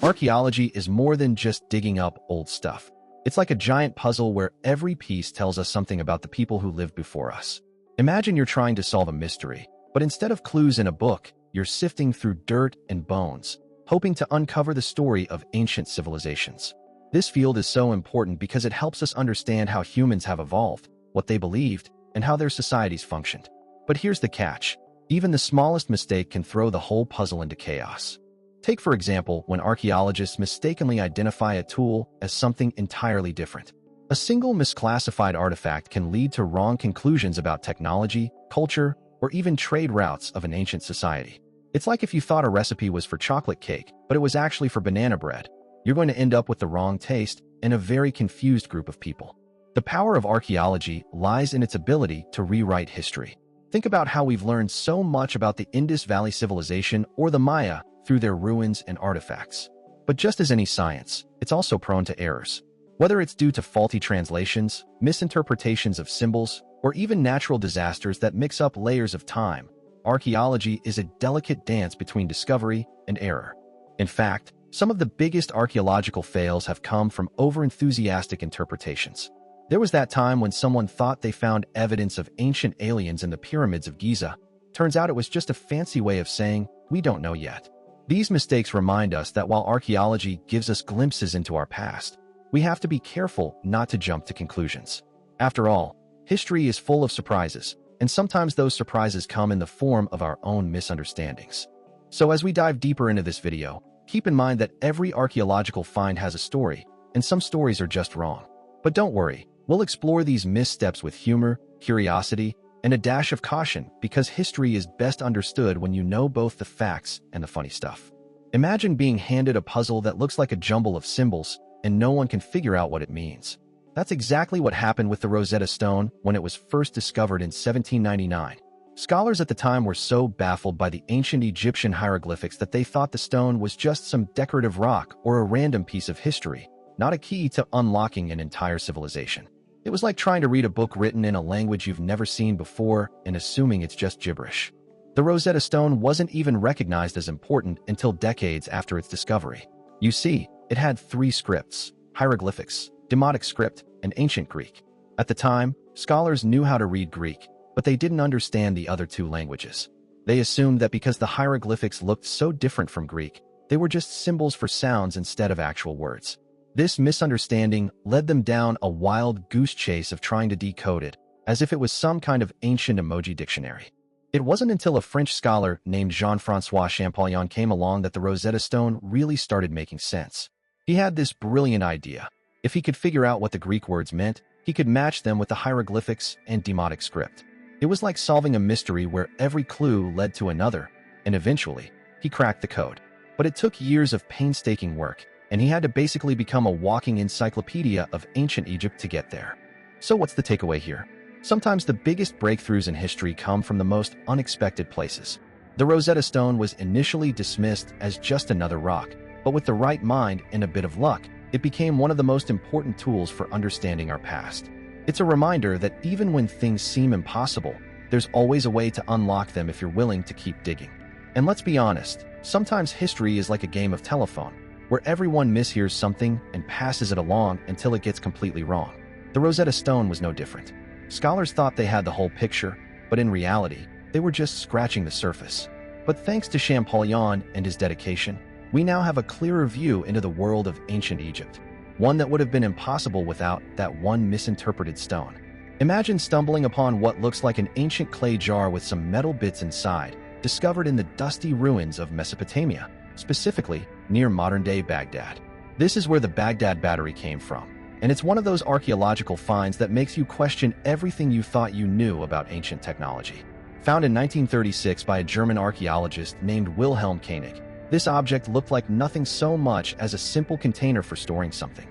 Archaeology is more than just digging up old stuff. It's like a giant puzzle where every piece tells us something about the people who lived before us. Imagine you're trying to solve a mystery, but instead of clues in a book, you're sifting through dirt and bones, hoping to uncover the story of ancient civilizations. This field is so important because it helps us understand how humans have evolved, what they believed, and how their societies functioned. But here's the catch. Even the smallest mistake can throw the whole puzzle into chaos. Take, for example, when archaeologists mistakenly identify a tool as something entirely different. A single misclassified artifact can lead to wrong conclusions about technology, culture, or even trade routes of an ancient society. It's like if you thought a recipe was for chocolate cake, but it was actually for banana bread. You're going to end up with the wrong taste and a very confused group of people. The power of archaeology lies in its ability to rewrite history. Think about how we've learned so much about the Indus Valley Civilization or the Maya through their ruins and artifacts. But just as any science, it's also prone to errors. Whether it's due to faulty translations, misinterpretations of symbols, or even natural disasters that mix up layers of time, archaeology is a delicate dance between discovery and error. In fact, some of the biggest archaeological fails have come from over-enthusiastic interpretations. There was that time when someone thought they found evidence of ancient aliens in the pyramids of Giza. Turns out it was just a fancy way of saying, we don't know yet. These mistakes remind us that while archaeology gives us glimpses into our past, we have to be careful not to jump to conclusions. After all, history is full of surprises, and sometimes those surprises come in the form of our own misunderstandings. So as we dive deeper into this video, keep in mind that every archaeological find has a story, and some stories are just wrong. But don't worry, we'll explore these missteps with humor, curiosity, and a dash of caution because history is best understood when you know both the facts and the funny stuff. Imagine being handed a puzzle that looks like a jumble of symbols and no one can figure out what it means. That's exactly what happened with the Rosetta Stone when it was first discovered in 1799. Scholars at the time were so baffled by the ancient Egyptian hieroglyphics that they thought the stone was just some decorative rock or a random piece of history, not a key to unlocking an entire civilization. It was like trying to read a book written in a language you've never seen before and assuming it's just gibberish. The Rosetta Stone wasn't even recognized as important until decades after its discovery. You see, it had 3 scripts: hieroglyphics, Demotic script, and ancient Greek. At the time, scholars knew how to read Greek, but they didn't understand the other 2 languages. They assumed that because the hieroglyphics looked so different from Greek, they were just symbols for sounds instead of actual words. This misunderstanding led them down a wild goose chase of trying to decode it, as if it was some kind of ancient emoji dictionary. It wasn't until a French scholar named Jean-François Champollion came along that the Rosetta Stone really started making sense. He had this brilliant idea. If he could figure out what the Greek words meant, he could match them with the hieroglyphics and Demotic script. It was like solving a mystery where every clue led to another, and eventually, he cracked the code. But it took years of painstaking work, and he had to basically become a walking encyclopedia of ancient Egypt to get there. So what's the takeaway here? Sometimes the biggest breakthroughs in history come from the most unexpected places. The Rosetta Stone was initially dismissed as just another rock, but with the right mind and a bit of luck, it became one of the most important tools for understanding our past. It's a reminder that even when things seem impossible, there's always a way to unlock them if you're willing to keep digging. And let's be honest, sometimes history is like a game of telephone, where everyone mishears something and passes it along until it gets completely wrong. The Rosetta Stone was no different. Scholars thought they had the whole picture, but in reality, they were just scratching the surface. But thanks to Champollion and his dedication, we now have a clearer view into the world of ancient Egypt, one that would have been impossible without that one misinterpreted stone. Imagine stumbling upon what looks like an ancient clay jar with some metal bits inside, discovered in the dusty ruins of Mesopotamia, specifically near modern-day Baghdad. This is where the Baghdad Battery came from, and it's one of those archaeological finds that makes you question everything you thought you knew about ancient technology. Found in 1936 by a German archaeologist named Wilhelm Koenig, this object looked like nothing so much as a simple container for storing something.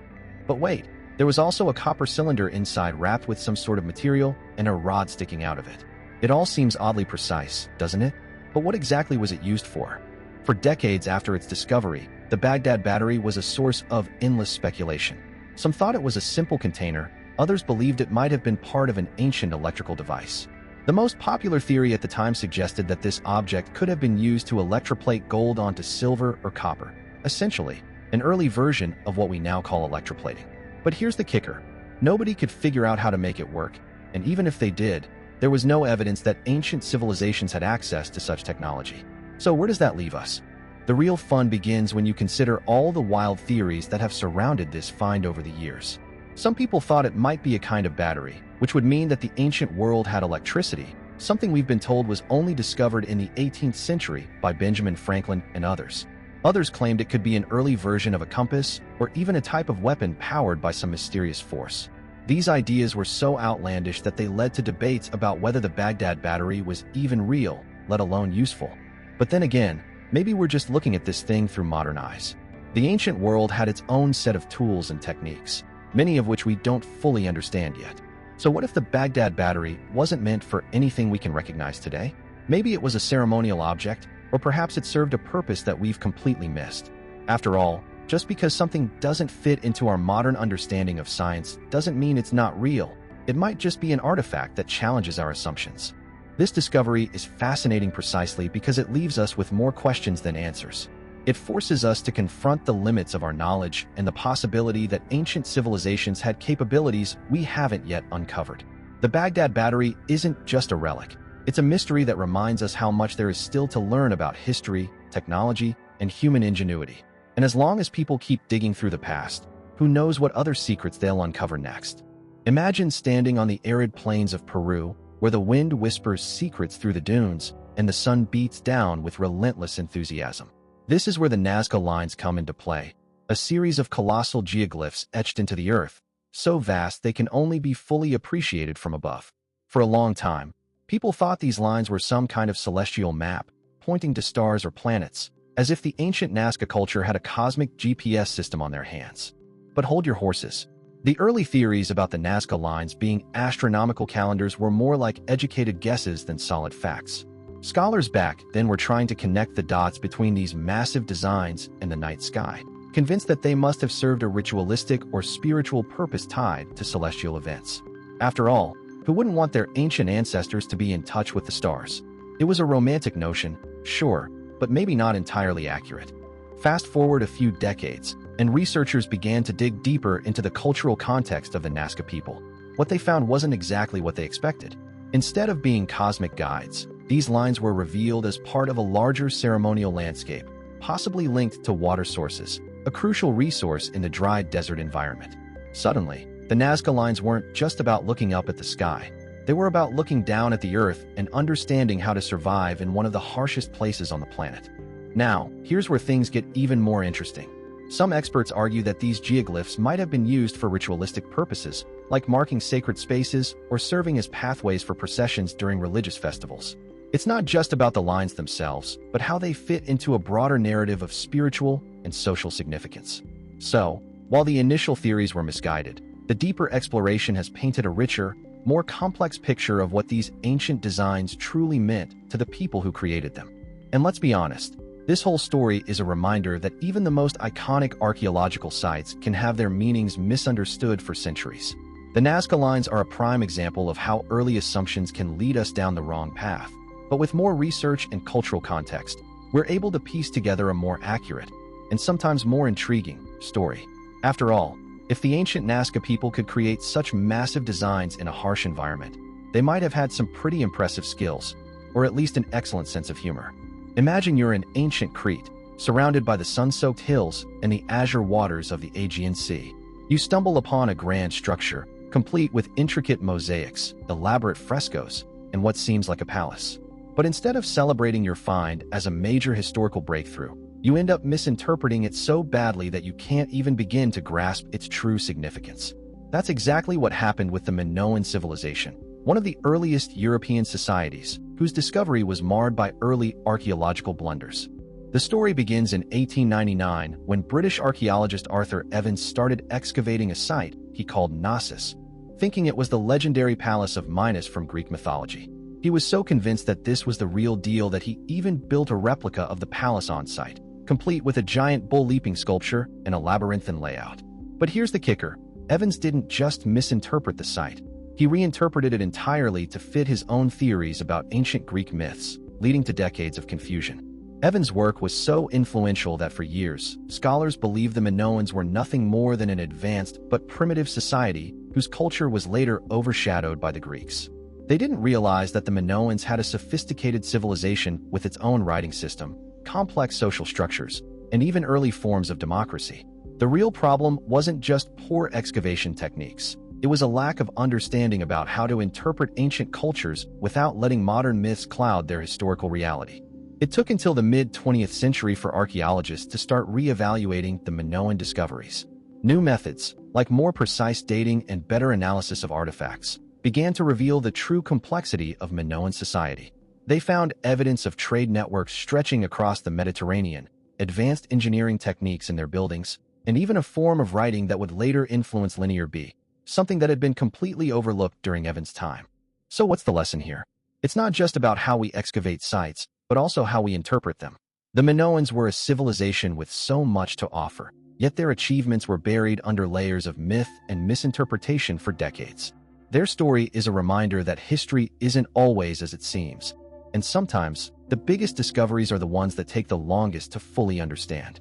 But wait, there was also a copper cylinder inside wrapped with some sort of material and a rod sticking out of it. It all seems oddly precise, doesn't it? But what exactly was it used for? For decades after its discovery, the Baghdad Battery was a source of endless speculation. Some thought it was a simple container, others believed it might have been part of an ancient electrical device. The most popular theory at the time suggested that this object could have been used to electroplate gold onto silver or copper. Essentially, an early version of what we now call electroplating. But here's the kicker. Nobody could figure out how to make it work, and even if they did, there was no evidence that ancient civilizations had access to such technology. So where does that leave us? The real fun begins when you consider all the wild theories that have surrounded this find over the years. Some people thought it might be a kind of battery, which would mean that the ancient world had electricity, something we've been told was only discovered in the 18th century by Benjamin Franklin and others. Others claimed it could be an early version of a compass or even a type of weapon powered by some mysterious force. These ideas were so outlandish that they led to debates about whether the Baghdad battery was even real, let alone useful. But then again, maybe we're just looking at this thing through modern eyes. The ancient world had its own set of tools and techniques, many of which we don't fully understand yet. So what if the Baghdad battery wasn't meant for anything we can recognize today? Maybe it was a ceremonial object, or perhaps it served a purpose that we've completely missed. After all, just because something doesn't fit into our modern understanding of science doesn't mean it's not real. It might just be an artifact that challenges our assumptions. This discovery is fascinating precisely because it leaves us with more questions than answers. It forces us to confront the limits of our knowledge and the possibility that ancient civilizations had capabilities we haven't yet uncovered. The Baghdad battery isn't just a relic. It's a mystery that reminds us how much there is still to learn about history, technology, and human ingenuity. And as long as people keep digging through the past, who knows what other secrets they'll uncover next? Imagine standing on the arid plains of Peru, where the wind whispers secrets through the dunes and the sun beats down with relentless enthusiasm. This is where the Nazca lines come into play, a series of colossal geoglyphs etched into the earth, so vast they can only be fully appreciated from above. For a long time, people thought these lines were some kind of celestial map, pointing to stars or planets, as if the ancient Nazca culture had a cosmic GPS system on their hands. But hold your horses. The early theories about the Nazca lines being astronomical calendars were more like educated guesses than solid facts. Scholars back then were trying to connect the dots between these massive designs and the night sky, convinced that they must have served a ritualistic or spiritual purpose tied to celestial events. After all, who wouldn't want their ancient ancestors to be in touch with the stars? It was a romantic notion, sure, but maybe not entirely accurate. Fast forward a few decades, and researchers began to dig deeper into the cultural context of the Nazca people. What they found wasn't exactly what they expected. Instead of being cosmic guides, these lines were revealed as part of a larger ceremonial landscape, possibly linked to water sources, a crucial resource in the dry desert environment. Suddenly, the Nazca lines weren't just about looking up at the sky. They were about looking down at the earth and understanding how to survive in one of the harshest places on the planet. Now, here's where things get even more interesting. Some experts argue that these geoglyphs might have been used for ritualistic purposes, like marking sacred spaces or serving as pathways for processions during religious festivals. It's not just about the lines themselves, but how they fit into a broader narrative of spiritual and social significance. So, while the initial theories were misguided, the deeper exploration has painted a richer, more complex picture of what these ancient designs truly meant to the people who created them. And let's be honest, this whole story is a reminder that even the most iconic archaeological sites can have their meanings misunderstood for centuries. The Nazca lines are a prime example of how early assumptions can lead us down the wrong path. But with more research and cultural context, we're able to piece together a more accurate, and sometimes more intriguing, story. After all, if the ancient Nazca people could create such massive designs in a harsh environment, they might have had some pretty impressive skills, or at least an excellent sense of humor. Imagine you're in ancient Crete, surrounded by the sun-soaked hills and the azure waters of the Aegean Sea. You stumble upon a grand structure, complete with intricate mosaics, elaborate frescoes, and what seems like a palace. But instead of celebrating your find as a major historical breakthrough, you end up misinterpreting it so badly that you can't even begin to grasp its true significance. That's exactly what happened with the Minoan civilization, one of the earliest European societies, whose discovery was marred by early archaeological blunders. The story begins in 1899 when British archaeologist Arthur Evans started excavating a site he called Knossos, thinking it was the legendary palace of Minos from Greek mythology. He was so convinced that this was the real deal that he even built a replica of the palace on site, complete with a giant bull-leaping sculpture and a labyrinthine layout. But here's the kicker. Evans didn't just misinterpret the site. He reinterpreted it entirely to fit his own theories about ancient Greek myths, leading to decades of confusion. Evans' work was so influential that for years, scholars believed the Minoans were nothing more than an advanced but primitive society whose culture was later overshadowed by the Greeks. They didn't realize that the Minoans had a sophisticated civilization with its own writing system, complex social structures, and even early forms of democracy. The real problem wasn't just poor excavation techniques. It was a lack of understanding about how to interpret ancient cultures without letting modern myths cloud their historical reality. It took until the mid-20th century for archaeologists to start re-evaluating the Minoan discoveries. New methods, like more precise dating and better analysis of artifacts, began to reveal the true complexity of Minoan society. They found evidence of trade networks stretching across the Mediterranean, advanced engineering techniques in their buildings, and even a form of writing that would later influence Linear B, something that had been completely overlooked during Evans' time. So what's the lesson here? It's not just about how we excavate sites, but also how we interpret them. The Minoans were a civilization with so much to offer, yet their achievements were buried under layers of myth and misinterpretation for decades. Their story is a reminder that history isn't always as it seems, and sometimes the biggest discoveries are the ones that take the longest to fully understand.